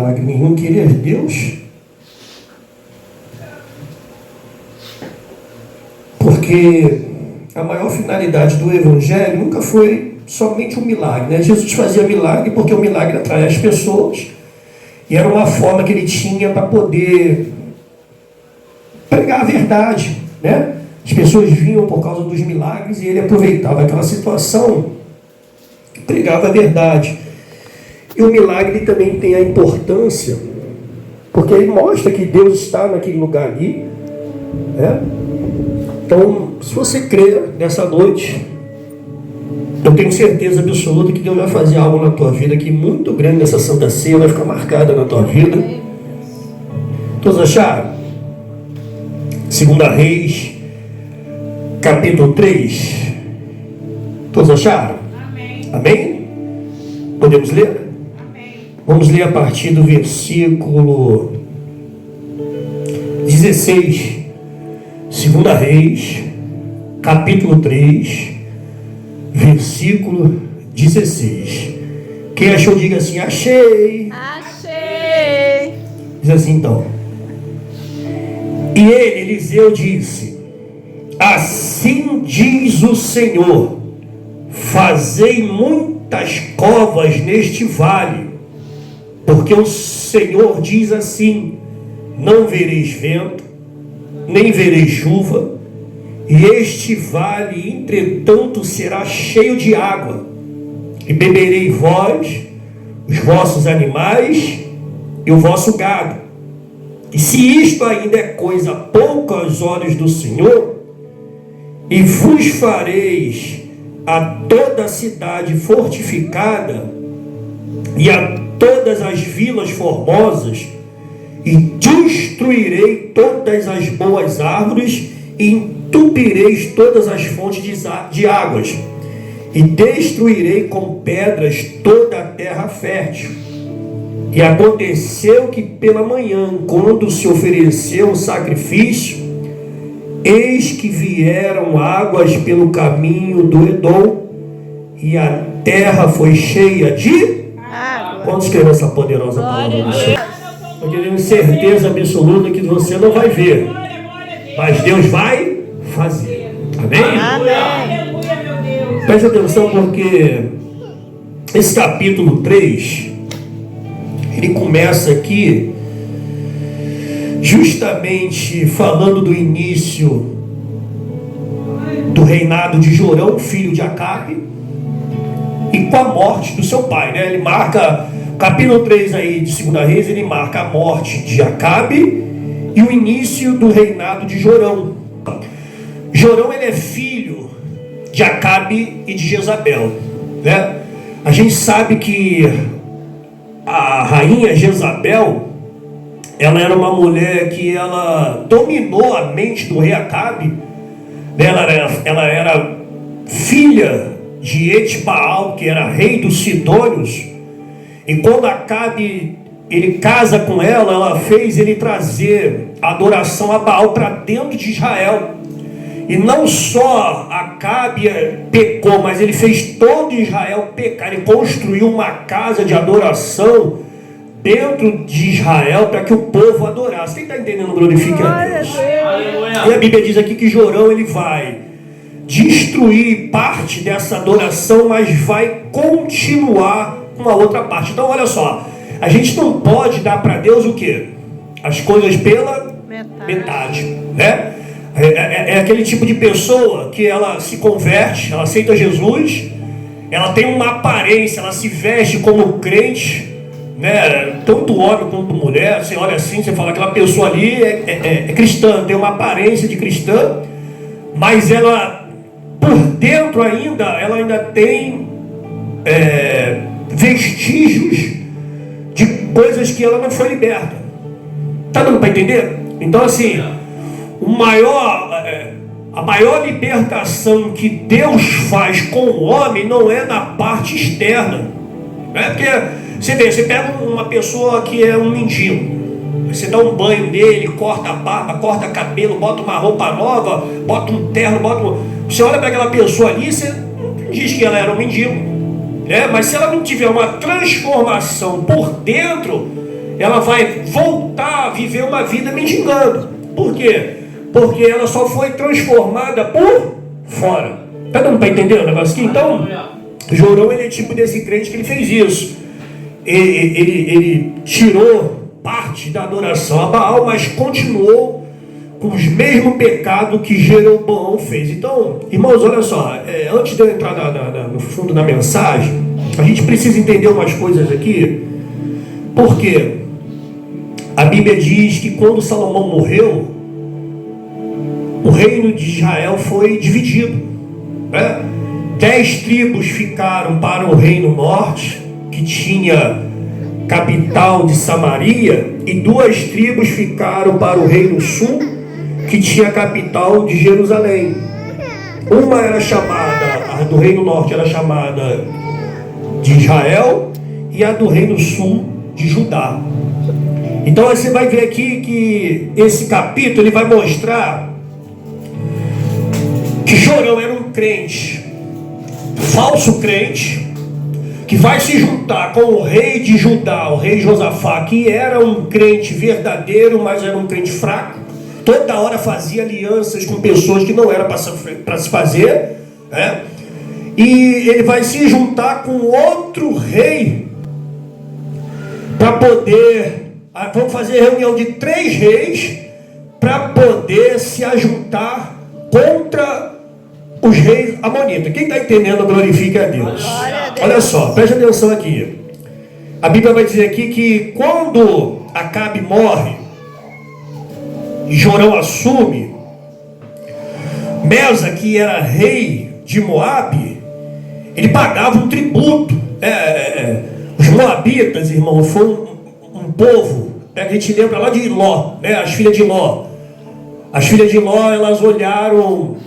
milagre nenhum, querer Deus. Porque a maior finalidade do Evangelho nunca foi somente um milagre, né? Jesus fazia milagre porque o milagre atrai as pessoas e era uma forma que ele tinha para poder pregar a verdade, né? As pessoas vinham por causa dos milagres e ele aproveitava aquela situação e pregava a verdade. E o milagre também tem a importância porque ele mostra que Deus está naquele lugar ali, né? Então, se você crer nessa noite, eu tenho certeza absoluta que Deus vai fazer algo na tua vida que muito grande nessa Santa Ceia, vai ficar marcada na tua vida. Todos acharam? 2 Reis, capítulo 3. Todos acharam? Amém? Amém? Podemos ler? Amém. Vamos ler a partir do versículo 16. 2 Reis, capítulo 3, versículo 16. Quem achou, diga assim: achei. Achei. Diz assim então. E ele, Eliseu, disse: assim diz o Senhor, fazei muitas covas neste vale, porque o Senhor diz assim: não vereis vento, nem vereis chuva, e este vale, entretanto, será cheio de água, e beberei vós, os vossos animais e o vosso gado. E se isto ainda é coisa pouca aos olhos do Senhor, e vos fareis a toda a cidade fortificada, e a todas as vilas formosas, e destruirei todas as boas árvores, e entupireis todas as fontes de águas, e destruirei com pedras toda a terra fértil. E aconteceu que pela manhã, quando se ofereceu o sacrifício, eis que vieram águas pelo caminho do Edom, e a terra foi cheia de água. Quantos creem nessa poderosa palavra do Senhor? Eu tenho certeza absoluta que você não vai ver, mas Deus vai fazer. Amém? Amém. Preste atenção, porque esse capítulo 3, ele começa aqui justamente falando do início do reinado de Jorão, filho de Acabe, e com a morte do seu pai, né? Ele marca, capítulo 3 aí de 2 Reis, ele marca a morte de Acabe e o início do reinado de Jorão. Jorão, ele é filho de Acabe e de Jezabel, né? A gente sabe que a rainha Jezabel, ela era uma mulher que ela dominou a mente do rei Acabe. Ela era filha de Etbaal, que era rei dos Sidônios. E quando Acabe ele casa com ela, ela fez ele trazer a adoração a Baal para dentro de Israel. E não só Acabe pecou, mas ele fez todo Israel pecar. Ele construiu uma casa de adoração dentro de Israel para que o povo adorasse. Quem está entendendo? Glorifique a Deus. E a Bíblia diz aqui que Jorão ele vai destruir parte dessa adoração, mas vai continuar uma outra parte. Então olha só, a gente não pode dar para Deus o quê? As coisas pela metade, né? É aquele tipo de pessoa que ela se converte, ela aceita Jesus, ela tem uma aparência, ela se veste como crente, né? Tanto homem quanto mulher. Você olha assim, você fala, aquela pessoa ali é cristã, tem uma aparência de cristã, mas ela, por dentro ainda, ela ainda tem vestígios de coisas que ela não foi liberta. Tá dando para entender? Então assim, a maior libertação que Deus faz com o homem não é na parte externa, né? Porque você pega uma pessoa que é um mendigo, você dá um banho nele, corta a barba, corta cabelo, bota uma roupa nova, bota um terno, você olha para aquela pessoa ali, você diz que ela era um mendigo, né? Mas se ela não tiver uma transformação por dentro, ela vai voltar a viver uma vida mendigando. Por quê? Porque ela só foi transformada por fora. Tá dando para entender o negócio aqui? Então, Jorão, ele é tipo desse crente que ele fez isso. Ele tirou parte da adoração a Baal, mas continuou com os mesmos pecados que Jeroboão fez. Então, irmãos, olha só, antes de eu entrar no fundo da mensagem, a gente precisa entender umas coisas aqui. Por quê? A Bíblia diz que quando Salomão morreu, o reino de Israel foi dividido, né? 10 tribos ficaram para o reino norte, que tinha capital de Samaria, e 2 tribos ficaram para o reino sul, que tinha capital de Jerusalém. Uma era chamada, a do reino norte era chamada de Israel, e a do reino sul de Judá. Então você vai ver aqui que esse capítulo ele vai mostrar que Jorão era um crente, falso crente, que vai se juntar com o rei de Judá, o rei Josafá, que era um crente verdadeiro, mas era um crente fraco. Toda hora fazia alianças com pessoas que não era para se fazer, né? E ele vai se juntar com outro rei para poder... Vamos fazer reunião de 3 reis para poder se ajuntar contra os reis amonitas. Quem está entendendo, glorifique a Deus. Olha só, preste atenção aqui. A Bíblia vai dizer aqui que quando Acabe morre e Jorão assume, Mesa, que era rei de Moabe, ele pagava um tributo. Os moabitas, irmão, foram um povo, a gente lembra lá de Ló, né? As filhas de Ló. As filhas de Ló, elas olharam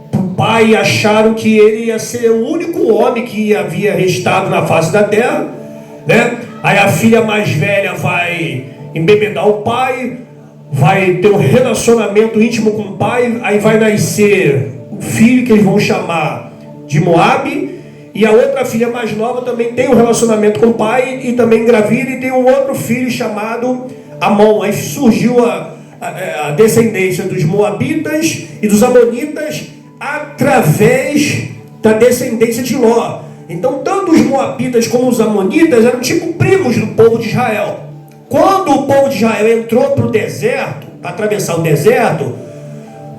para o pai e acharam que ele ia ser o único homem que havia restado na face da terra, né? Aí a filha mais velha vai embebedar o pai, vai ter um relacionamento íntimo com o pai, aí vai nascer o filho que eles vão chamar de Moabe, e a outra filha mais nova também tem um relacionamento com o pai e também engravida, e tem um outro filho chamado Amon. Aí surgiu a descendência dos Moabitas e dos Amonitas através da descendência de Ló. Então, tanto os Moabitas como os Amonitas eram tipo primos do povo de Israel. Quando o povo de Israel entrou para o deserto, para atravessar o deserto,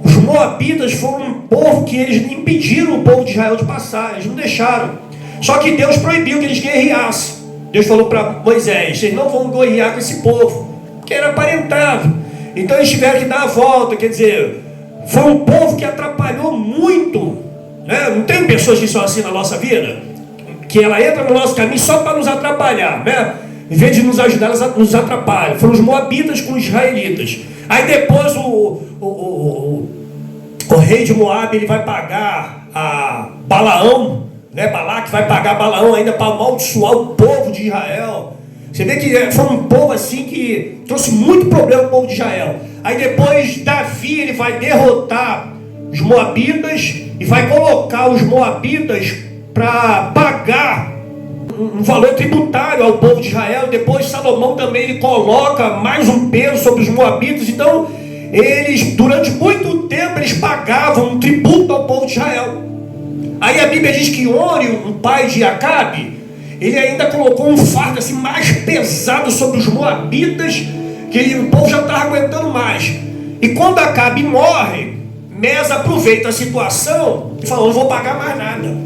os Moabitas foram um povo que eles impediram o povo de Israel de passar, eles não deixaram. Só que Deus proibiu que eles guerreassem. Deus falou para Moisés: vocês não vão guerrear com esse povo, que era aparentado. Então eles tiveram que dar a volta, quer dizer, foi um povo que atrapalhou muito, né? Não tem pessoas que são assim na nossa vida, que ela entra no nosso caminho só para nos atrapalhar, né? Em vez de nos ajudar, elas nos atrapalham. Foram os Moabitas com os israelitas. Aí depois o rei de Moabe, ele vai pagar a Balaão, né? Balaque vai pagar Balaão ainda para amaldiçoar o povo de Israel. Você vê que foi um povo assim que trouxe muito problema ao povo de Israel. Aí depois Davi, ele vai derrotar os Moabitas e vai colocar os Moabitas para pagar um valor tributário ao povo de Israel. Depois Salomão também ele coloca mais um peso sobre os Moabitas. Então eles, durante muito tempo, eles pagavam um tributo ao povo de Israel. Aí a Bíblia diz que Ório, o pai de Acabe, ele ainda colocou um fardo assim mais pesado sobre os Moabitas, que o povo já estava aguentando mais. E quando Acabe morre, Mesa aproveita a situação e fala: não vou pagar mais nada.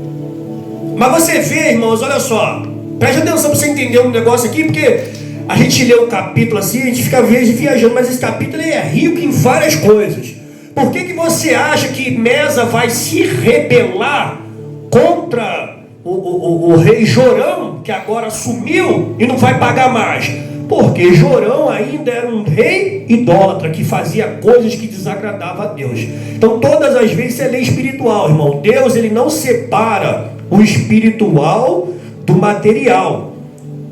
Mas você vê, irmãos, olha só, preste atenção para você entender um negócio aqui, porque a gente lê o capítulo assim, a gente fica viajando, mas esse capítulo é rico em várias coisas. Por que você acha que Mesa vai se rebelar contra o rei Jorão, que agora sumiu e não vai pagar mais? Porque Jorão ainda era um rei idólatra, que fazia coisas que desagradavam a Deus. Então todas as vezes é lei espiritual, irmão. Deus, ele não separa o espiritual do material,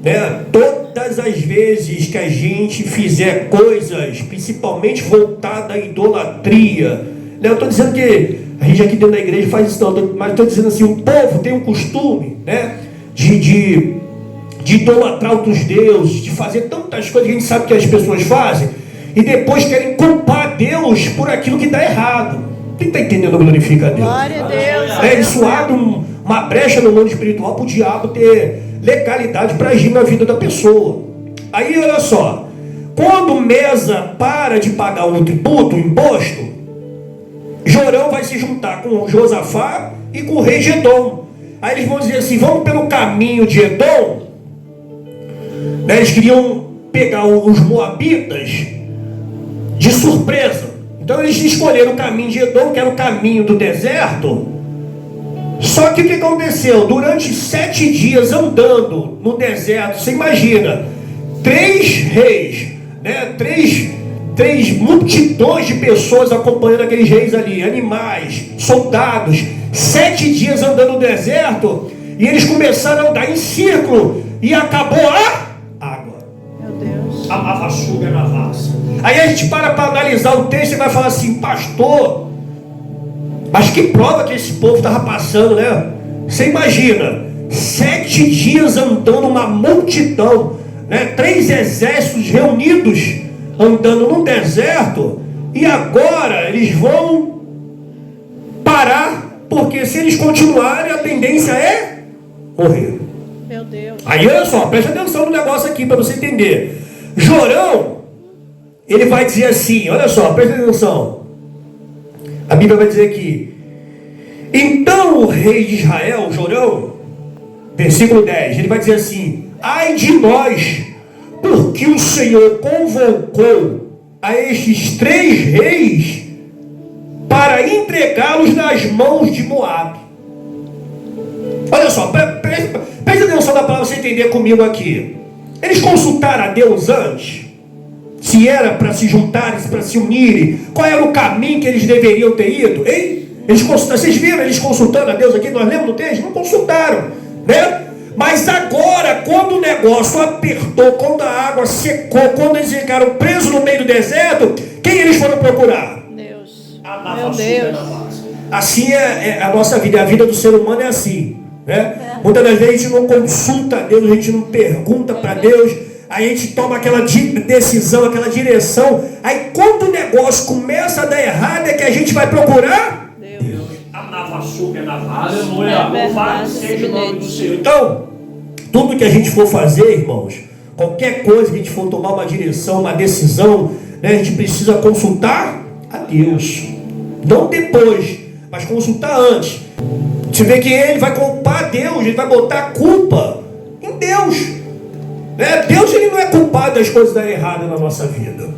né? Todas as vezes que a gente fizer coisas, principalmente voltada à idolatria, né? Eu estou dizendo que a gente aqui dentro da igreja faz isso não, mas estou dizendo assim, o povo tem um costume, né, de de idolatrar outros deuses, de fazer tantas coisas que a gente sabe que as pessoas fazem, e depois querem culpar Deus por aquilo que está errado. Quem está entendendo glorifica a Deus? Glória a Deus. Isso abre uma brecha no mundo espiritual para o diabo ter legalidade para agir na vida da pessoa. Aí olha só, quando Mesa para de pagar o tributo, o imposto, Jorão vai se juntar com Josafá e com o rei de Edom. Aí eles vão dizer assim, vamos pelo caminho de Edom. Eles queriam pegar os moabitas de surpresa. Então eles escolheram o caminho de Edom, que era o caminho do deserto. Só que o que aconteceu? Durante 7 dias andando no deserto, você imagina, 3 reis, né? Três multidões de pessoas acompanhando aqueles reis ali, animais, soldados, 7 dias andando no deserto, e eles começaram a andar em círculo, e acabou a água. Meu Deus. A lavaçuga na vaça. Aí a gente para analisar o texto e vai falar assim, pastor, mas que prova que esse povo estava passando, né? Você imagina, 7 dias andando uma multidão, né? 3 exércitos reunidos, andando no deserto, e agora eles vão parar, porque se eles continuarem, a tendência é morrer. Meu Deus. Aí olha só, preste atenção no negócio aqui para você entender. Jorão, ele vai dizer assim, olha só, preste atenção. A Bíblia vai dizer aqui, então o rei de Israel, Jorão, versículo 10, ele vai dizer assim, ai de nós, porque o Senhor convocou a estes 3 reis para entregá-los nas mãos de Moabe. Olha só, preste atenção na palavra para você entender comigo aqui. Eles consultaram a Deus antes, se era para se juntarem, para se unirem, qual era o caminho que eles deveriam ter ido, hein? Eles consultaram, vocês viram eles consultando a Deus aqui, nós lemos no texto? Não consultaram, né? Mas agora, quando o negócio apertou, quando a água secou, quando eles ficaram presos no meio do deserto, quem eles foram procurar? Deus. Meu Deus. Assim é a nossa vida, a vida do ser humano é assim, né? Muitas das vezes a gente não consulta a Deus, a gente não pergunta para Deus, aí a gente toma aquela decisão, aquela direção, aí quando o negócio começa a dar errado é que a gente vai procurar Deus. A navaçuga é na vaça. Aleluia. Louvado seja o nome do Senhor. Então, tudo que a gente for fazer, irmãos, qualquer coisa que a gente for tomar uma direção, uma decisão, né, a gente precisa consultar a Deus. Não depois, mas consultar antes. Você vê que ele vai culpar Deus, ele vai botar a culpa em Deus. Deus ele não é culpado das coisas darem errado na nossa vida.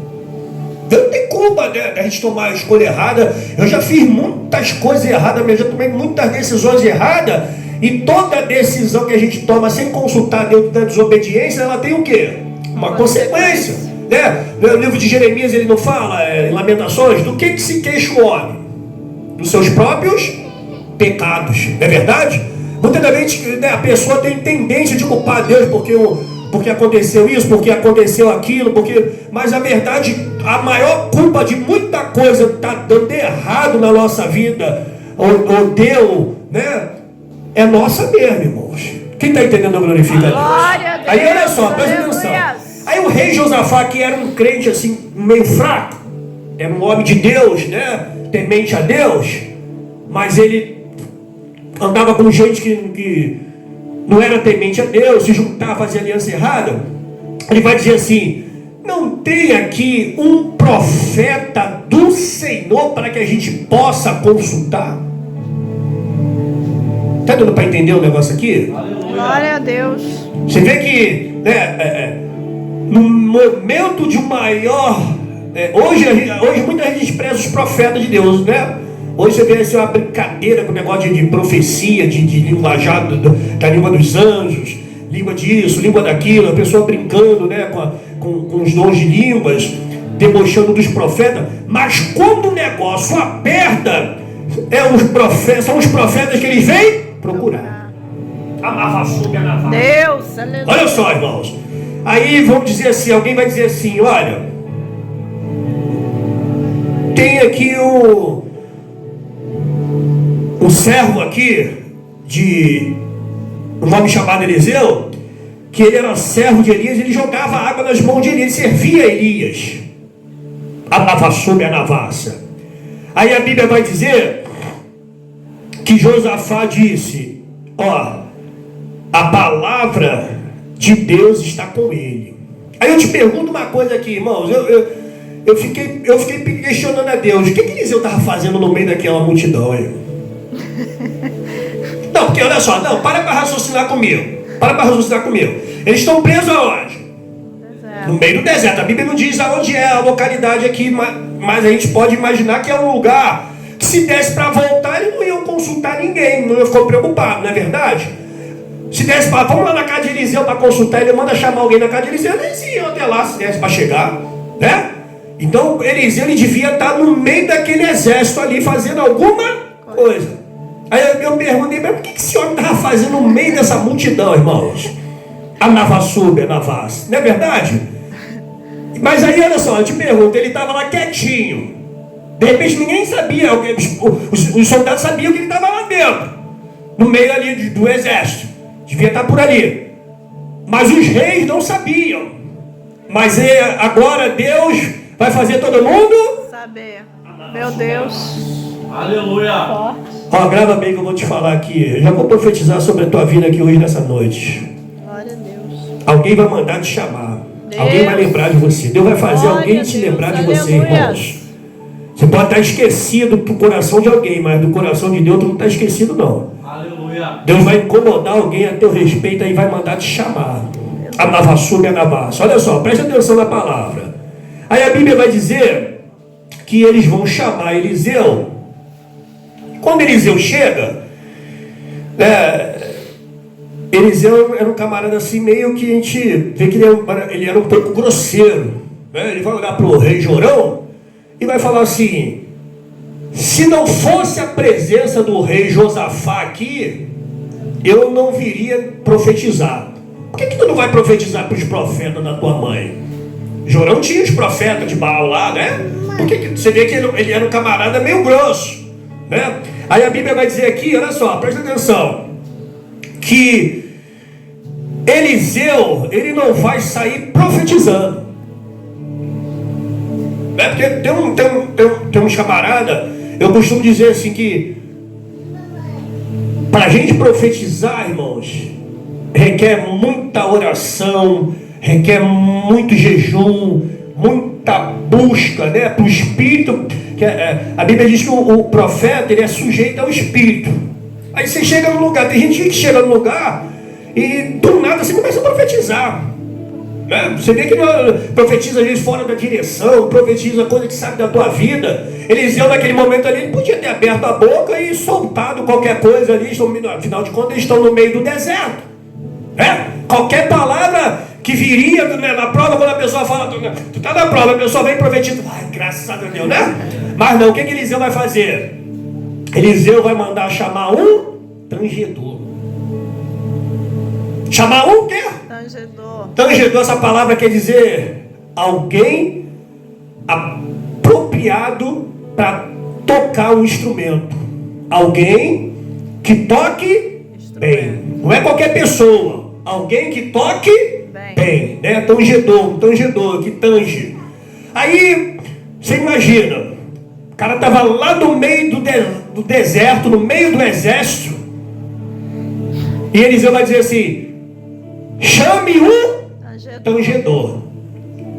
Deus não tem culpa da gente tomar a escolha errada. Eu já fiz muitas coisas erradas, eu já tomei muitas decisões erradas. E toda decisão que a gente toma sem consultar Deus da desobediência, ela tem o quê? Uma consequência. Né? No livro de Jeremias ele não fala, em Lamentações, do que se queixa o homem? Dos seus próprios pecados. Não é verdade? Muitas vezes, né, a pessoa tem tendência de culpar Deus porque aconteceu isso, porque aconteceu aquilo, mas a verdade, a maior culpa de muita coisa que está dando errado na nossa vida, ou deu, né, é nossa mesmo, irmãos. Quem está entendendo, glorifica a Deus. Aí olha só, presta atenção. Aí o rei Josafá, que era um crente assim, meio fraco, era um homem de Deus, né, temente a Deus, mas ele andava com gente que não era temente a Deus, se juntava, fazia aliança errada. Ele vai dizer assim, não tem aqui um profeta do Senhor para que a gente possa consultar? Está dando para entender o negócio aqui? Glória a Deus. Você vê que, né, no momento de um maior... hoje muita gente despreza os profetas de Deus, né? Hoje você vê assim, uma brincadeira com o negócio de profecia, de linguajar da língua dos anjos, língua disso, língua daquilo, a pessoa brincando, né, com os dons de línguas, debochando dos profetas. Mas quando o negócio aperta, são os profetas que eles vêm procurar. Deus, aleluia. Olha só, irmãos. Aí vamos dizer assim, alguém vai dizer assim, olha, tem aqui o servo aqui, de um homem chamado Eliseu, que ele era servo de Elias, ele jogava água nas mãos de Elias, ele servia a Elias. Andava sob a navassa. Aí a Bíblia vai dizer que Josafá disse: ó, a palavra de Deus está com ele. Aí eu te pergunto uma coisa aqui, irmãos. Eu fiquei questionando a Deus: o que Eliseu estava fazendo no meio daquela multidão aí? Não, porque olha só, não, para raciocinar comigo. Eles estão presos aonde? No meio do deserto. A Bíblia não diz aonde é a localidade aqui, mas a gente pode imaginar que é um lugar que, se desse para voltar, eles não iam consultar ninguém, não iam ficar preocupados, não é verdade? Se desse para, vamos lá na casa de Eliseu para consultar, ele manda chamar alguém na casa de Eliseu, eles iam até lá se desse para chegar, né? Então Eliseu, ele devia estar no meio daquele exército ali, fazendo alguma coisa. Aí eu perguntei: mas por que esse homem estava fazendo no meio dessa multidão, irmãos? A navassuba, a navassa, não é verdade? Mas aí, olha só, eu te pergunto, ele estava lá quietinho. De repente ninguém sabia, os soldados sabiam que ele estava lá dentro, no meio ali do exército. Devia estar por ali. Mas os reis não sabiam. Mas agora Deus vai fazer todo mundo saber. Meu Deus. Aleluia. Ó, grava bem que eu vou te falar aqui. Eu já vou profetizar sobre a tua vida aqui hoje, nessa noite. Glória a Deus. Alguém vai mandar te chamar. Deus. Alguém vai lembrar de você. Deus vai fazer Glória alguém a te Deus. lembrar de Aleluia. você, irmãos. Você pode estar esquecido do coração de alguém, mas do coração de Deus tu não está esquecido, não. Aleluia. Deus vai incomodar alguém a teu respeito e vai mandar te chamar. A navassuba e a navassa. Olha só, preste atenção na palavra. Aí a Bíblia vai dizer que eles vão chamar Eliseu. Quando Eliseu chega, Eliseu era um camarada assim, meio que a gente vê que ele era um pouco grosseiro, né? Ele vai olhar para o rei Jorão e vai falar assim: se não fosse a presença do rei Josafá aqui, eu não viria profetizar. Por que tu não vai profetizar para os profetas da tua mãe? Jorão tinha os profetas de Baal lá, né? Porque você vê que ele era um camarada meio grosso, né? Aí a Bíblia vai dizer aqui, olha só, presta atenção, que Eliseu, ele não vai sair profetizando, né? Porque tem uns camaradas, eu costumo dizer assim que para a gente profetizar, irmãos, requer muita oração, requer muito jejum, muita busca, né, para o Espírito. A Bíblia diz que o profeta, ele é sujeito ao Espírito. Aí você chega no lugar, tem gente que chega no lugar e do nada você começa a profetizar, né? Você vê que profetiza às vezes fora da direção, profetiza coisa que sabe da tua vida. Eliseu naquele momento ali, ele podia ter aberto a boca e soltado qualquer coisa ali, afinal de contas eles estão no meio do deserto, né? Qualquer palavra que viria, né, na prova, quando a pessoa fala, tu tá na prova, a pessoa vem profetiza, ai, graças a Deus, né? Mas não, o que Eliseu vai fazer? Eliseu vai mandar chamar um tangedor. Chamar um quê? Tangedor. Tangedor, essa palavra quer dizer alguém apropriado para tocar um instrumento. Alguém que toque bem. Não é qualquer pessoa. Alguém que toque bem, né? Tangedor, que tange. Aí, você imagina, o cara estava lá no meio do deserto, no meio do exército, e Eliseu vai dizer assim: chame um tangedor.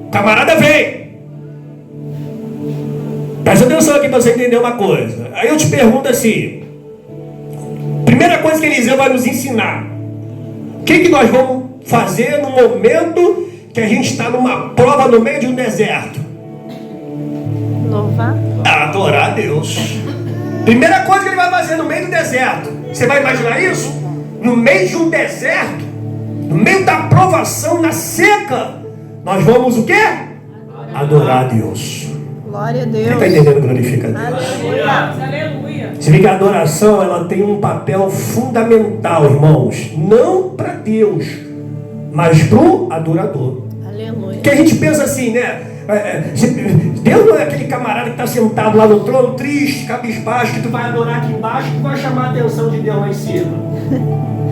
O camarada vem. Presta atenção aqui para você entender uma coisa. Aí eu te pergunto assim: primeira coisa que Eliseu vai nos ensinar, o que nós vamos fazer no momento que a gente está numa prova no meio de um deserto? Louvar. Adorar a Deus. Primeira coisa que ele vai fazer no meio do deserto. Você vai imaginar isso? No meio de um deserto, no meio da provação, na seca, nós vamos o quê? Adorar a Deus. Glória a Quem Deus. está entendendo? Glorifica a Deus. Aleluia. Você vê que a adoração, ela tem um papel fundamental, irmãos. Não para Deus, mas para o adorador. Aleluia. Porque a gente pensa assim, né? Deus não é aquele camarada que está sentado lá no trono, triste, cabisbaixo, que tu vai adorar aqui embaixo, que tu vai chamar a atenção de Deus lá em cima.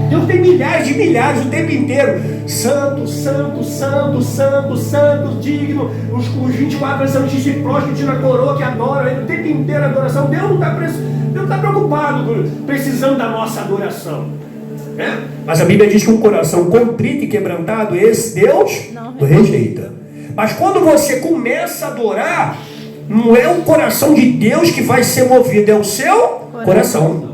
Deus tem milhares de milhares o tempo inteiro. Santo, santo, santo, santo, santo, digno. Os 24 anos se prostram, tira a coroa, que adora ele o tempo inteiro a adoração. Deus não está preocupado, precisando da nossa adoração. Mas a Bíblia diz que um coração contrito e quebrantado, esse Deus não rejeita. Mas quando você começa a adorar, não é o coração de Deus que vai ser movido, é o seu coração.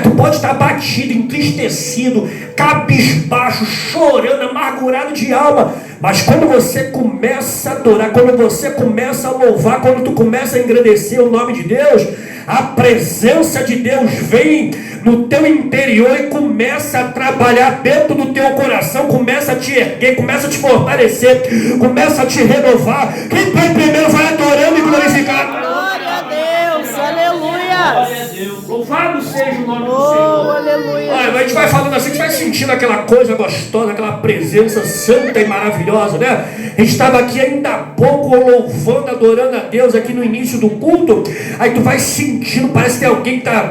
Tu pode estar abatido, entristecido, cabisbaixo, chorando, amargurado de alma, mas quando você começa a adorar, quando você começa a louvar, quando tu começa a engrandecer o nome de Deus, a presença de Deus vem no teu interior e começa a trabalhar dentro do teu coração, começa a te erguer, começa a te fortalecer, começa a te renovar. Quem vai primeiro vai adorando e glorificando. Glória a Deus, aleluia. Glória a Deus. Louvado seja o nome do Senhor. Aleluia. Olha, a gente vai falando assim, a gente vai sentindo aquela coisa gostosa, aquela presença santa e maravilhosa, né? A gente estava aqui ainda há pouco louvando, adorando a Deus aqui no início do culto. Aí tu vai sentindo, parece que tem alguém que tá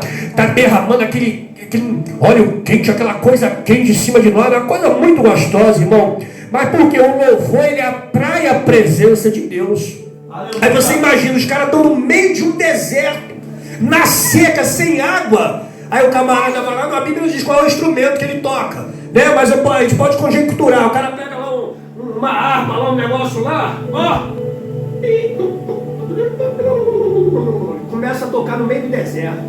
derramando aquele óleo quente, aquela coisa quente em cima de nós. É uma coisa muito gostosa, irmão. Mas porque o louvor, ele atrai a presença de Deus. Aí você imagina, os caras estão no meio de um deserto, na seca, sem água. Aí o camarada vai lá, a Bíblia diz qual é o instrumento que ele toca, né? Mas a gente pode conjecturar. O cara pega lá uma arma, lá um negócio lá, ó, e começa a tocar no meio do deserto.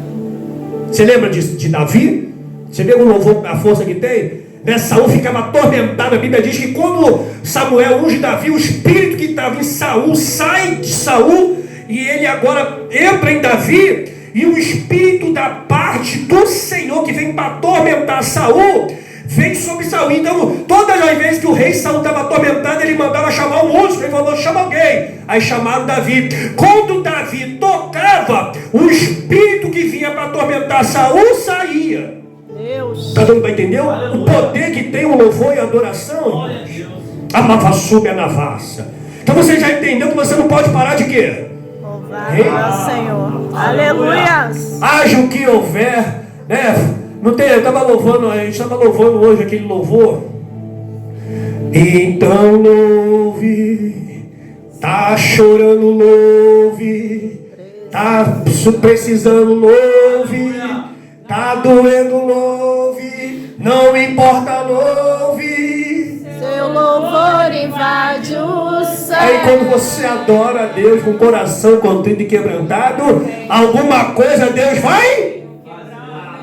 Você lembra de Davi? Você vê o louvor, a força que tem? Né? Saul ficava atormentado. A Bíblia diz que quando Samuel unge Davi, o espírito que estava em Saul sai de Saul e ele agora entra em Davi. E o espírito da parte do Senhor que vem para atormentar Saul vem sobre Saul. Então, todas as vezes que o rei Saul estava atormentado, ele mandava chamar um músico. Ele falou: chama alguém. Aí chamaram Davi. Quando Davi tocava, o espírito que vinha para atormentar Saul saía. Deus. Está dando para entender o poder que tem o louvor e a adoração? A mavassube a navassa. Então você já entendeu que você não pode parar de quê? Louvado é o Senhor. Aleluia. Haja o que houver, né? Não tem, a gente estava louvando hoje aquele louvor. Então louve, tá chorando, louve, tá precisando, louve, tá doendo, louve, não importa, louve. Seu louvor invade o céu. Aí quando você adora a Deus com o coração contrito e quebrantado, alguma coisa Deus vai.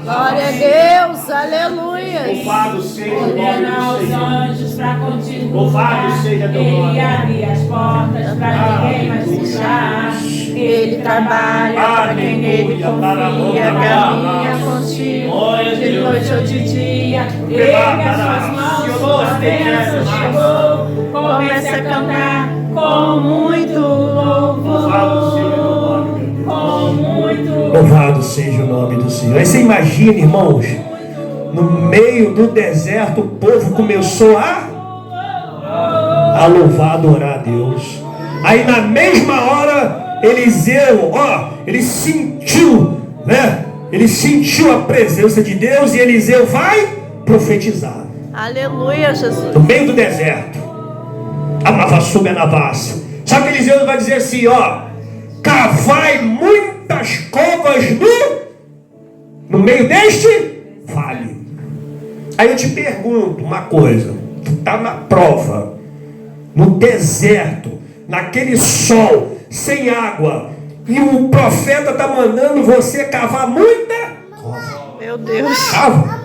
Glória a Deus, aleluia. Louvado seja o Ordena nome aos do Senhor. anjos para continuar. Louvado seja teu nome. Ele abre as portas para ninguém mais fechar. Ele trabalha para quem nele confia. Caminha contigo de noite ou de dia. Ergue as suas mãos, a bênção chegou. Comece a cantar com muito louvor. Com muito Louvado seja o nome do Senhor. Aí você imagina, irmãos, no meio do deserto, o povo começou a louvar, adorar a Deus. Aí na mesma hora, Eliseu, ele sentiu, né? Ele sentiu a presença de Deus e Eliseu vai profetizar. Aleluia, Jesus. No meio do deserto. A mavassube a navassa. Só que Eliseu vai dizer assim, cavai muitas covas no meio deste vale. Aí eu te pergunto uma coisa. Tu está na prova, no deserto, naquele sol, sem água, e o profeta está mandando você cavar muita cova. Meu Deus. Cava.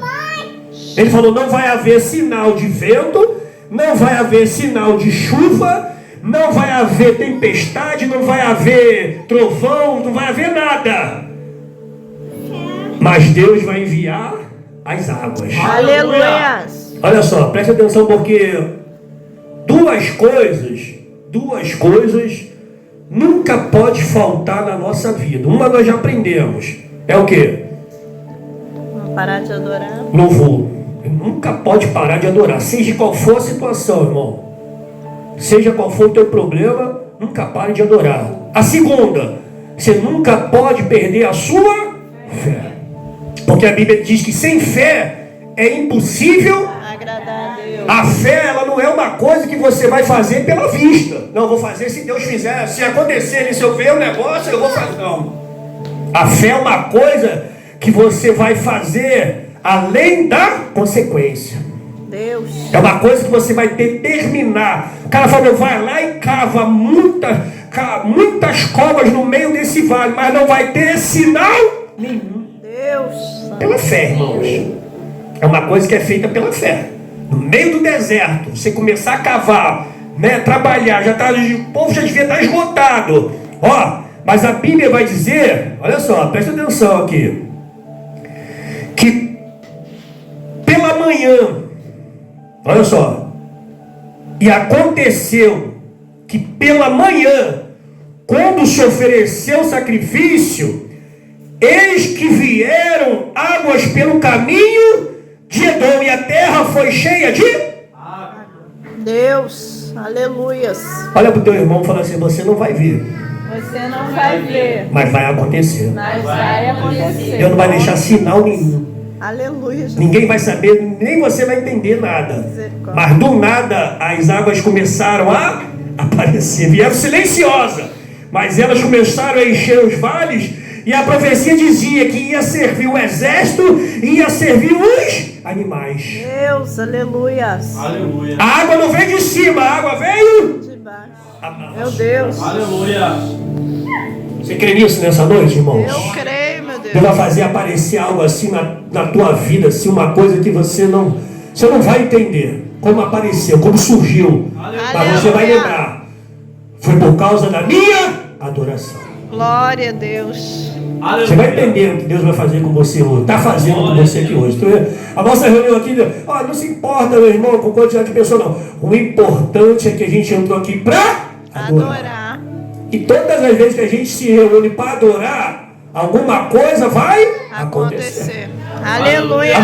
Ele falou: não vai haver sinal de vento, não vai haver sinal de chuva, não vai haver tempestade, não vai haver trovão, não vai haver nada. Mas Deus vai enviar as águas. Aleluia. Olha só, preste atenção, porque duas coisas nunca pode faltar na nossa vida. Uma nós já aprendemos. É o quê? Não parar de adorar. Louvor. Nunca pode parar de adorar, seja qual for a situação, irmão. seja qual for o teu problema, nunca pare de adorar. A segunda, você nunca pode perder a sua fé. Porque a Bíblia diz que sem fé é impossível Agradar a Deus. a fé. Ela não é uma coisa que você vai fazer pela vista. Não, vou fazer se Deus fizer. Se acontecer, se eu ver o negócio, eu vou fazer. Não. A fé é uma coisa que você vai fazer além da consequência. Deus. É uma coisa que você vai determinar. O cara falou, vai lá e cava muitas covas no meio desse vale, mas não vai ter sinal nenhum. Deus. Pela fé, irmãos. É uma coisa que é feita pela fé. No meio do deserto, você começar a cavar, né, trabalhar, o povo já devia estar esgotado. Ó, mas a Bíblia vai dizer, olha só, presta atenção aqui, que pela manhã, olha só, e aconteceu que pela manhã, quando se ofereceu o sacrifício, eis que vieram águas pelo caminho de Edom, e a terra foi cheia de... Deus. Aleluias. Olha para o teu irmão e fala assim, você não vai ver, Você não vai ver, mas vai acontecer. mas vai acontecer. Deus não vai deixar sinal nenhum. Aleluia, Jesus. Ninguém vai saber, nem você vai entender nada. Misericórdia. Mas do nada as águas começaram a aparecer. Vieram silenciosa, mas elas começaram a encher os vales. E a profecia dizia que ia servir o exército e ia servir os animais. Deus, aleluias. Aleluia. A água não veio de cima, a água veio. De baixo. Meu Deus. Aleluia. Você crê nisso nessa noite, irmãos? Eu creio, meu Deus. Deus vai fazer aparecer algo assim na tua vida, assim, uma coisa que você não vai entender como apareceu, como surgiu. Mas você vai lembrar, foi por causa da minha adoração. Glória a Deus. Você vai entender o que Deus vai fazer com você hoje, está fazendo com você aqui hoje. A nossa reunião aqui, não se importa, meu irmão, com quantidade de pessoas, não. O importante é que a gente entrou aqui para adorar. E todas as vezes que a gente se reúne para adorar, alguma coisa vai acontecer. Aleluia.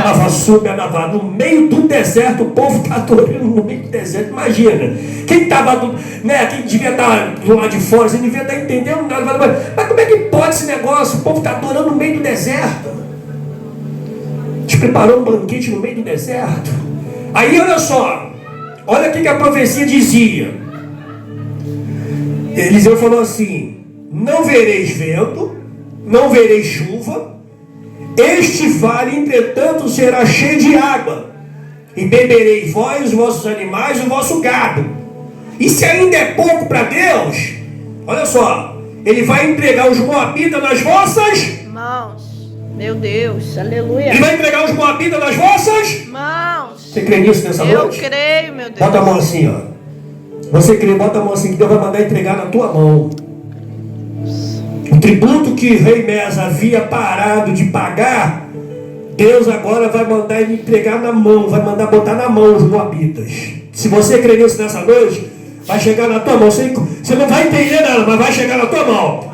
No meio do deserto, o povo está adorando no meio do deserto. Imagina, quem estava, quem devia estar do lado de fora, você devia estar entendendo nada. Mas como é que pode esse negócio? O povo está adorando no meio do deserto. Te preparou um banquete no meio do deserto. Aí olha só, olha o que a profecia dizia. Eliseu falou assim: não vereis vento, não vereis chuva. Este vale, entretanto, será cheio de água, e bebereis vós, os vossos animais, e o vosso gado. E se ainda é pouco para Deus, olha só, Ele vai entregar os moabitas nas vossas mãos. Meu Deus, aleluia. Ele vai entregar os moabitas nas vossas mãos. Você crê nisso nessa noite? Eu creio, meu Deus. Bota a mão assim, ó. Você crê, bota a mão assim, que Deus vai mandar entregar na tua mão. O tributo que o rei Mesa havia parado de pagar, Deus agora vai mandar ele entregar na mão, vai mandar botar na mão os moabitas. Se você crê nisso nessa noite, vai chegar na tua mão. Você não vai entender nada, mas vai chegar na tua mão.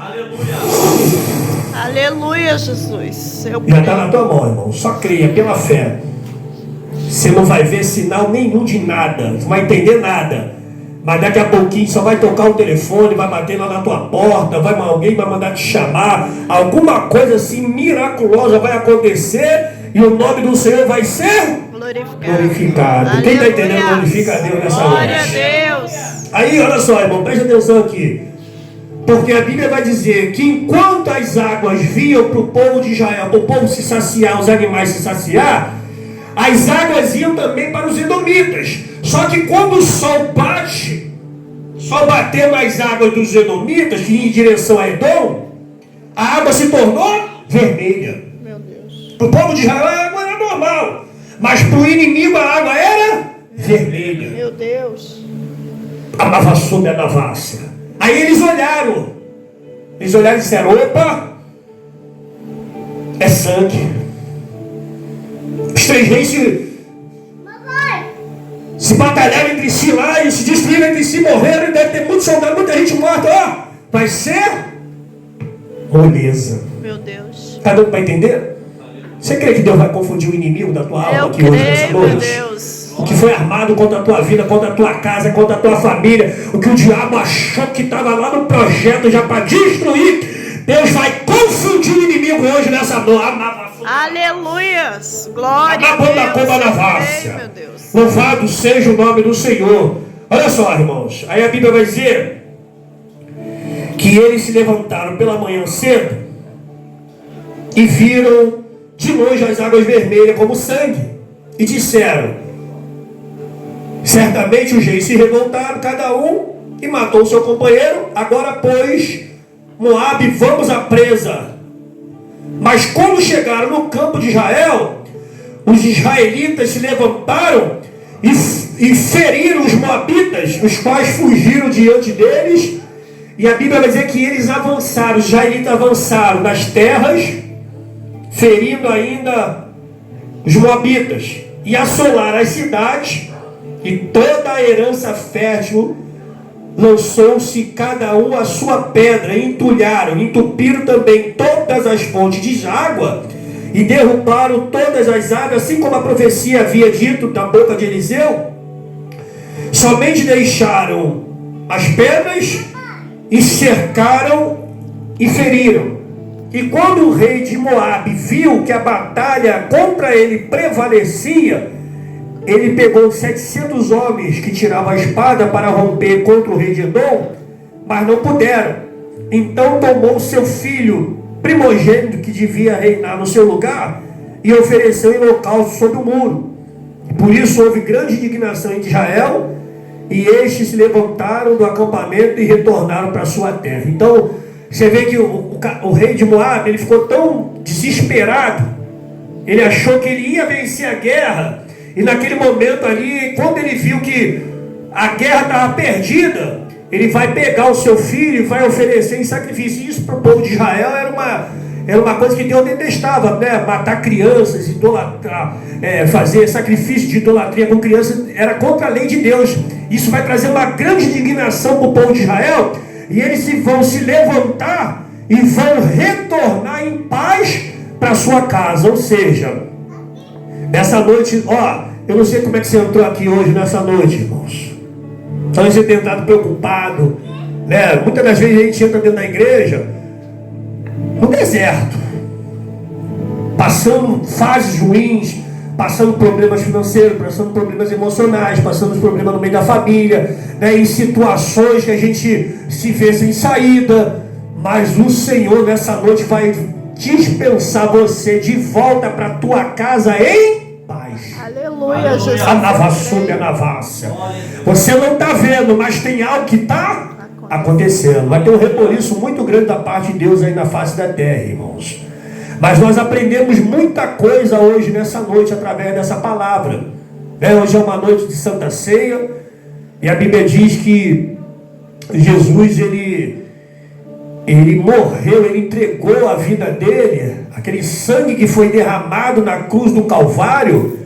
Aleluia, Jesus. Eu Já está creio. na tua mão, irmão. Só creia pela fé. Você não vai ver sinal nenhum de nada, não vai entender nada. Mas daqui a pouquinho só vai tocar o telefone, vai bater lá na tua porta, alguém vai mandar te chamar, alguma coisa assim miraculosa vai acontecer e o nome do Senhor vai ser glorificado. Quem está entendendo, glorifica a Deus nessa Glória noite. a Deus. Aí, olha só, irmão, preste atenção aqui. Porque a Bíblia vai dizer que enquanto as águas vinham para o povo de Israel, para o povo se saciar, os animais se saciar, as águas iam também para os edomitas. Só que quando o sol bate, só bater nas águas dos edomitas, que ia em direção a Edom, a água se tornou vermelha. Meu Deus. Para o povo de Israel a água era normal, mas para o inimigo a água era vermelha. Meu Deus. Amava sob a devassa. Aí eles olharam e disseram: opa, é sangue. Os três reis se batalharam entre si lá e se destruíram entre si, morreram, e deve ter muito soldado, muita gente morta. Ó, vai ser moleza. Meu Deus. Está dando para entender? Você crê que Deus vai confundir o inimigo da tua alma Eu aqui hoje nessa creio, meu noite? Deus. O que foi armado contra a tua vida, contra a tua casa, contra a tua família, o que o diabo achou que estava lá no projeto já para destruir, Deus vai confundir o inimigo hoje nessa noite. Aleluias. Glória a Deus. Ei, meu Deus. Louvado seja o nome do Senhor. Olha só, irmãos. Aí a Bíblia vai dizer que eles se levantaram pela manhã cedo e viram de longe as águas vermelhas como sangue. E disseram: certamente os reis se revoltaram, cada um, e matou o seu companheiro. Agora, pois, Moabe, vamos à presa. Mas quando chegaram no campo de Israel, os israelitas se levantaram e feriram os moabitas, os quais fugiram diante deles. E a Bíblia vai dizer que eles avançaram, os israelitas avançaram nas terras, ferindo ainda os moabitas, e assolaram as cidades, e toda a herança fértil lançou-se cada um a sua pedra, e entulharam, entupiram também todas as fontes de água, e derrubaram todas as águas, assim como a profecia havia dito da boca de Eliseu. Somente deixaram as pedras, e cercaram e feriram. E quando o rei de Moabe viu que a batalha contra ele prevalecia, ele pegou 700 homens que tiravam a espada para romper contra o rei de Edom, mas não puderam. Então tomou seu filho primogênito, que devia reinar no seu lugar, e ofereceu em holocausto sobre o muro. Por isso houve grande indignação em Israel, e estes se levantaram do acampamento e retornaram para sua terra. Então você vê que o rei de Moabe, ele ficou tão desesperado, ele achou que ele ia vencer a guerra. E naquele momento ali, quando ele viu que a guerra estava perdida, ele vai pegar o seu filho e vai oferecer em sacrifício. Isso para o povo de Israel era uma coisa que Deus detestava, né? Matar crianças, idolatrar, fazer sacrifício de idolatria com crianças, era contra a lei de Deus. Isso vai trazer uma grande indignação para o povo de Israel, e eles vão se levantar e vão retornar em paz para sua casa. Ou seja, nessa noite, eu não sei como é que você entrou aqui hoje nessa noite, irmãos. Talvez você tenha estado preocupado, né? Muitas das vezes a gente entra dentro da igreja no deserto, passando fases ruins, passando problemas financeiros, passando problemas emocionais, passando problemas no meio da família, né? Em situações que a gente se vê sem saída. Mas o Senhor nessa noite vai dispensar você de volta para a tua casa em paz. Aleluia, Jesus. A navassúbia, a navácia. Você não está vendo, mas tem algo que está acontecendo. Vai ter um reboliço muito grande da parte de Deus aí na face da terra, irmãos. Mas nós aprendemos muita coisa hoje, nessa noite, através dessa palavra. Hoje é uma noite de Santa Ceia, e a Bíblia diz que Jesus, ele morreu, ele entregou a vida dele. Aquele sangue que foi derramado na cruz do Calvário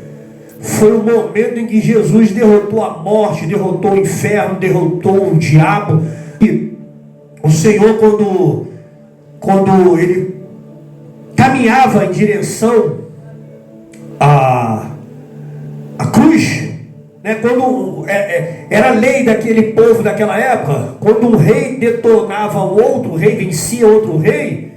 foi o momento em que Jesus derrotou a morte, derrotou o inferno, derrotou o diabo. E o Senhor, quando ele caminhava em direção à cruz, né, quando era a lei daquele povo daquela época, quando um rei detonava o outro rei, vencia outro rei,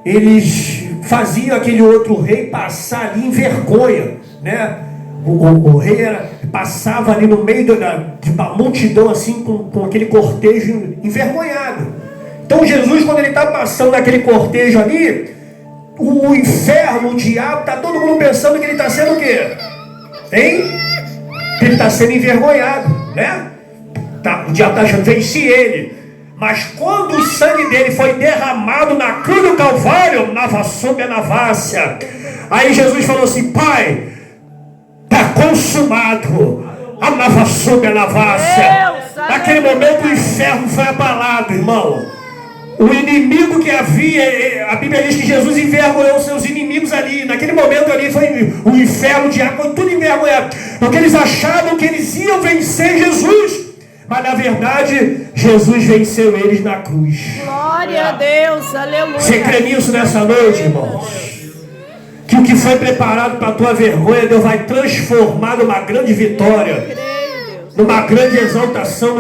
eles faziam aquele outro rei passar ali em vergonha, né? O rei passava ali no meio de uma multidão, assim, com aquele cortejo envergonhado. Então Jesus, quando ele está passando naquele cortejo ali, o inferno, o diabo, está todo mundo pensando que ele está sendo o quê? Hein? Que ele está sendo envergonhado, né? O diabo está achando, venci ele. Mas quando o sangue dele foi derramado na cruz do Calvário, navassúbia, navácia, aí Jesus falou assim: Pai, está consumado. A navassúbia, navácia. Naquele momento o inferno foi abalado, irmão. O inimigo que havia, a Bíblia diz que Jesus envergonhou os seus inimigos ali. Naquele momento ali foi o inferno, o diabo, foi tudo envergonhado. Porque eles achavam que eles iam vencer Jesus. Mas na verdade, Jesus venceu eles na cruz. Glória a Deus, aleluia. Você crê nisso nessa noite, irmãos? que o que foi preparado para a tua vergonha, Deus vai transformar numa grande vitória, numa grande exaltação,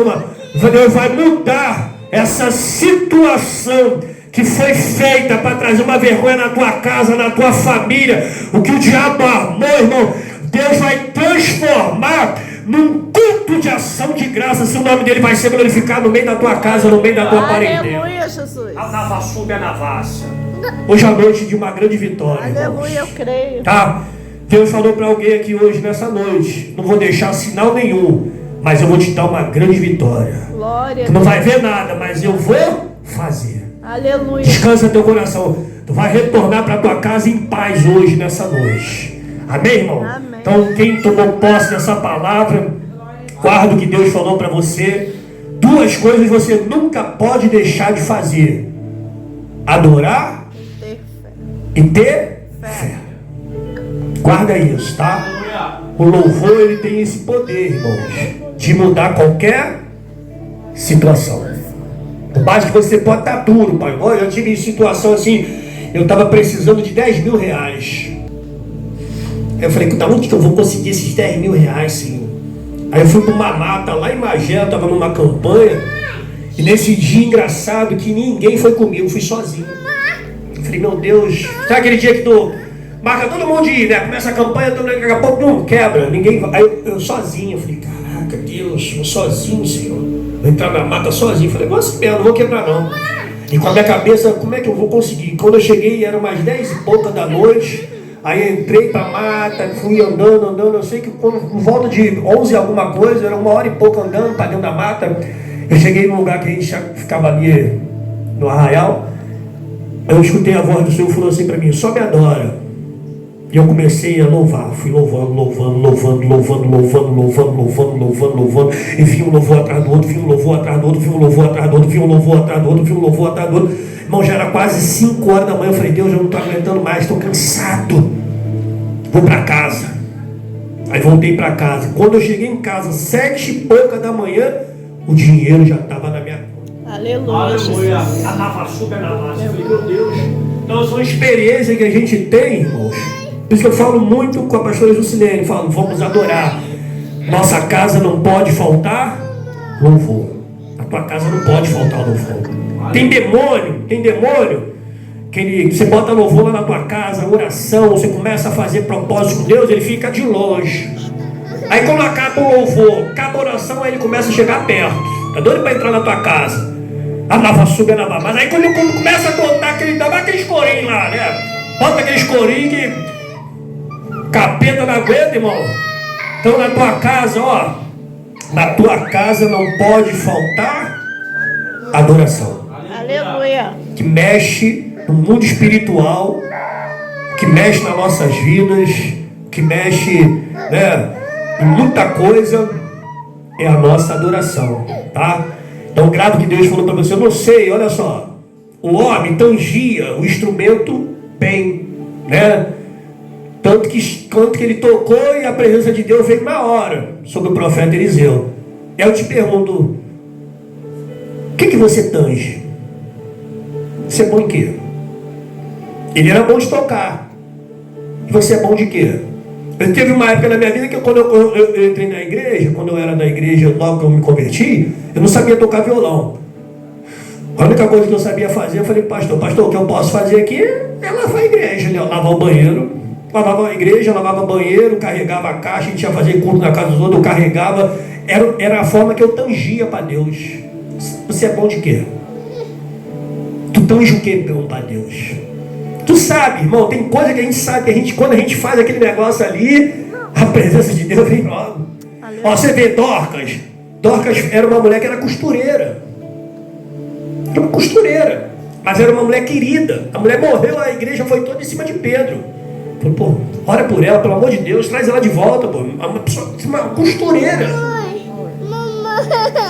Deus vai mudar essa situação que foi feita para trazer uma vergonha na tua casa, na tua família. O que o diabo armou, irmão, Deus vai transformar num culto de ação de graça. Se o nome dele vai ser glorificado no meio da tua casa, no meio da tua parentela. Aleluia, Jesus. Hoje à noite de uma grande vitória. Aleluia, eu creio. Tá? Deus falou para alguém aqui hoje, nessa noite: não vou deixar sinal nenhum, mas eu vou te dar uma grande vitória. Glória. Tu não vai ver nada, mas eu vou fazer. Aleluia. Descansa teu coração. Tu vai retornar para tua casa em paz hoje, nessa noite. Amém, irmão? Amém. Então, quem tomou posse dessa palavra, guarda o que Deus falou para você. Duas coisas você nunca pode deixar de fazer: adorar e ter fé. Guarda isso, tá? O louvor, ele tem esse poder, irmãos, de mudar qualquer situação. Por mais que você pode estar duro, pai. Eu já tive situação assim, eu estava precisando de 10 mil reais. Eu falei, da onde que eu vou conseguir esses 10 mil reais, Senhor? Aí eu fui para uma mata lá em Magé, eu estava numa campanha, e nesse dia engraçado que ninguém foi comigo, fui sozinho. Eu falei, meu Deus, sabe aquele dia que tu marca todo mundo de ir, né? Começa a campanha, daqui a pouco não quebra, ninguém vai. Aí eu sozinho, eu falei, caraca, Deus, eu sozinho, Senhor. Vou entrar na mata sozinho. Falei, nossa, não vou quebrar não. E com a minha cabeça, como é que eu vou conseguir? Quando eu cheguei, eram umas 10 e pouca da noite. Aí eu entrei pra mata, fui andando. Eu sei que por volta de 11 alguma coisa, era 1 hora e pouco andando pra dentro da mata. Eu cheguei num lugar que a gente ficava ali no arraial. Eu escutei a voz do Senhor falando assim pra mim, só me adora. E eu comecei a louvar, fui louvando. E vi um louvor atrás do outro, vi um louvor atrás do outro, vi um louvor atrás do outro, vi um louvor atrás do outro, vi um louvor atrás do outro. Irmão, já era quase 5 horas da manhã. Eu falei, Deus, eu não estou aguentando mais, estou cansado. Vou para casa. Aí voltei para casa. Quando eu cheguei em casa, 7 e pouca da manhã, o dinheiro já estava na minha conta. Aleluia. A lava açúcar na massa. Eu falei, meu Deus. Então, são experiências que a gente tem, irmãos. Por isso que eu falo muito com a pastora Jusilene, falo, vamos adorar. Nossa casa não pode faltar louvor. A tua casa não pode faltar louvor. Tem demônio que você bota louvor lá na tua casa, oração, você começa a fazer propósito com Deus, ele fica de longe. Aí quando acaba o louvor, acaba a oração, aí ele começa a chegar perto. Tá doido para entrar na tua casa? A lava suga na mas aí quando começa a botar aqueles corinhos lá, né? Bota aqueles corinhos que capeta não aguenta, irmão. Então na tua casa, ó, na tua casa não pode faltar adoração. Aleluia. Que mexe no mundo espiritual, que mexe nas nossas vidas, que mexe, né, em muita coisa, é a nossa adoração, tá? Então, grave que Deus falou para você, eu não sei, olha só, o homem tangia o instrumento bem, né? Tanto que ele tocou e a presença de Deus veio na hora sobre o profeta Eliseu. Eu te pergunto, o que você tange? Você é bom em quê? Ele era bom de tocar. E você é bom de quê? Eu teve uma época na minha vida que quando eu entrei na igreja, quando eu era da igreja, logo que eu me converti, eu não sabia tocar violão. A única coisa que eu sabia fazer, eu falei, pastor, o que eu posso fazer aqui é lavar a igreja, né? Eu lavar o banheiro, lavava a igreja, lavava o banheiro, carregava a caixa, a gente ia fazer culto na casa dos outros, eu carregava. Era a forma que eu tangia para Deus. Você é bom de quê? Tu tange o que para Deus? Tu sabe, irmão, tem coisa que a gente sabe, que quando a gente faz aquele negócio ali, a presença de Deus vem logo. Ó, você vê Dorcas. Dorcas era uma mulher que era costureira. Era uma costureira. Mas era uma mulher querida. A mulher morreu, a igreja foi toda em cima de Pedro. Falei, pô, ora por ela, pelo amor de Deus, traz ela de volta, pô. Uma costureira.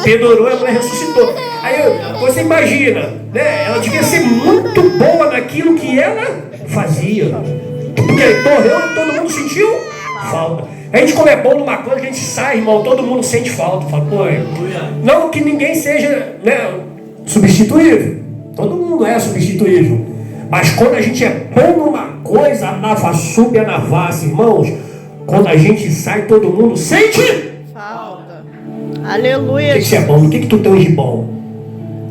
Pedro orou e a mulher ressuscitou. Aí você imagina, né? Ela devia ser muito boa naquilo que ela fazia. Porque morreu e todo mundo sentiu falta. A gente, quando é bom numa coisa, a gente sai, irmão, todo mundo sente falta. Fala, pô, não que ninguém seja, né, substituível. Todo mundo é substituível. Mas quando a gente é bom numa coisa, a nava sube a navassa, irmãos. Quando a gente sai, todo mundo sente. Falta. Aleluia. O que é bom? O que tu tens de bom?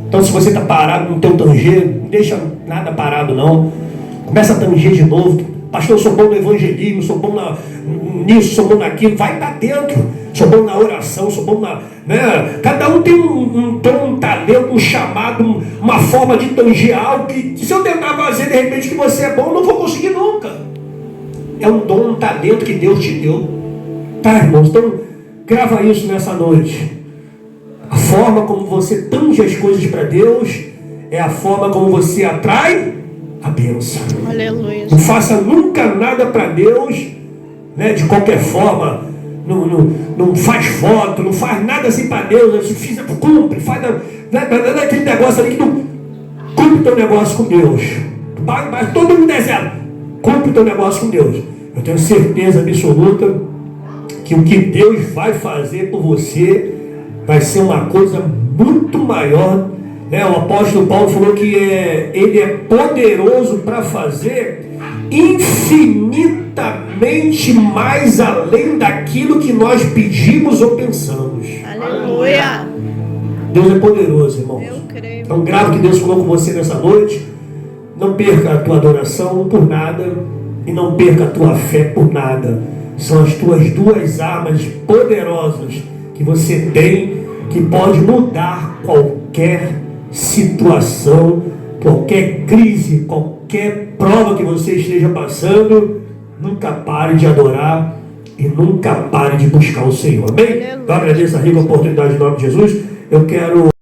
Então, se você está parado no teu tanger, não deixa nada parado, não. Começa a tanger de novo. Pastor, eu sou bom no evangelismo, sou bom nisso, sou bom naquilo. Vai para dentro. Sou bom na oração, sou bom na... Né? Cada um tem um talento, um chamado, uma forma de tanger algo que se eu tentar fazer, de repente, que você é bom, eu não vou conseguir nunca. É um dom, um talento que Deus te deu. Tá, irmãos? Então, grava isso nessa noite. A forma como você tange as coisas para Deus é a forma como você atrai a bênção. Aleluia. Não faça nunca nada para Deus, né, de qualquer forma. Não faz foto, não faz nada assim para Deus. Cumpre, faz aquele negócio ali que não cumpre o teu negócio com Deus. Mas todo mundo deserto. Cumpre o teu negócio com Deus. Eu tenho certeza absoluta que o que Deus vai fazer por você vai ser uma coisa muito maior, né? O apóstolo Paulo falou que ele é poderoso para fazer infinitamente mais além daquilo que nós pedimos ou pensamos. Aleluia. Deus é poderoso, irmãos. Eu creio. Então, grave que Deus falou com você nessa noite. Não perca a tua adoração por nada e não perca a tua fé por nada. São as tuas duas armas poderosas que você tem, que pode mudar qualquer situação, qualquer crise, qualquer prova que você esteja passando. Nunca pare de adorar e nunca pare de buscar o Senhor. Amém? Eu agradeço a rica oportunidade em nome de Jesus. Eu quero